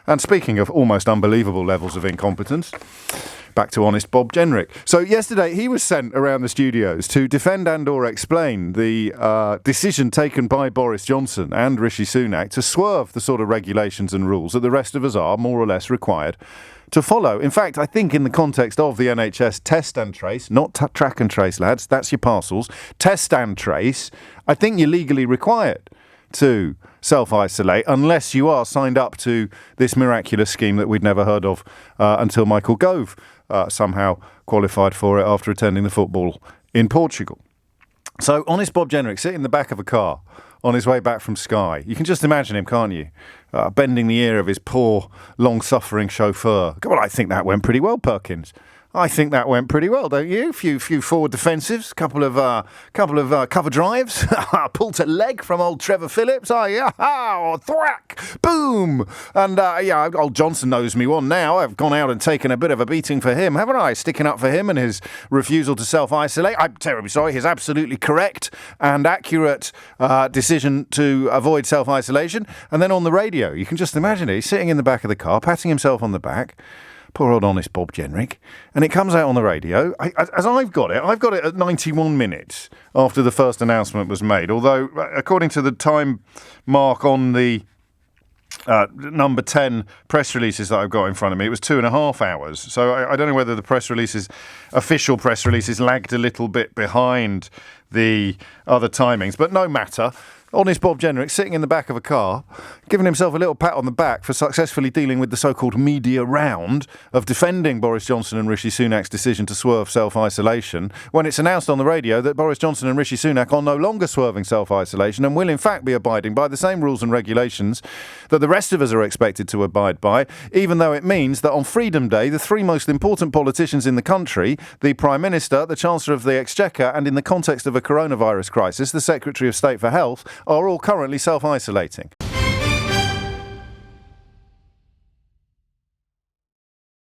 And speaking of almost unbelievable levels of incompetence, back to honest Bob Jenrick. So yesterday he was sent around the studios to defend and or explain the decision taken by Boris Johnson and Rishi Sunak to swerve the sort of regulations and rules that the rest of us are more or less required to follow. In fact, I think in the context of the NHS test and trace, not track and trace, lads, that's your parcels, test and trace, I think you're legally required to self-isolate unless you are signed up to this miraculous scheme that we'd never heard of until Michael Gove somehow qualified for it after attending the football in Portugal. So honest Bob Jenrick sitting in the back of a car on his way back from Sky. You can just imagine him, can't you? Bending the ear of his poor, long-suffering chauffeur. Well, I think that went pretty well, Perkins. I think that went pretty well, don't you? Few forward defensives, couple of cover drives, pull to leg from old Trevor Phillips. Oh yeah, thwack, boom, and old Johnson knows me one now. I've gone out and taken a bit of a beating for him, haven't I? Sticking up for him and his refusal to self-isolate. I'm terribly sorry. His absolutely correct and accurate decision to avoid self-isolation. And then on the radio, you can just imagine it. He's sitting in the back of the car, patting himself on the back. Poor old honest Bob Jenrick. And it comes out on the radio. As I've got it at 91 minutes after the first announcement was made. Although, according to the time mark on the number 10 press releases that I've got in front of me, it was 2.5 hours. So I don't know whether the official press releases lagged a little bit behind the other timings. But no matter. Honest Bob Jenrick sitting in the back of a car, giving himself a little pat on the back for successfully dealing with the so-called media round of defending Boris Johnson and Rishi Sunak's decision to swerve self-isolation, when it's announced on the radio that Boris Johnson and Rishi Sunak are no longer swerving self-isolation and will in fact be abiding by the same rules and regulations that the rest of us are expected to abide by, even though it means that on Freedom Day, the three most important politicians in the country, the Prime Minister, the Chancellor of the Exchequer, and in the context of a coronavirus crisis, the Secretary of State for Health, are all currently self-isolating.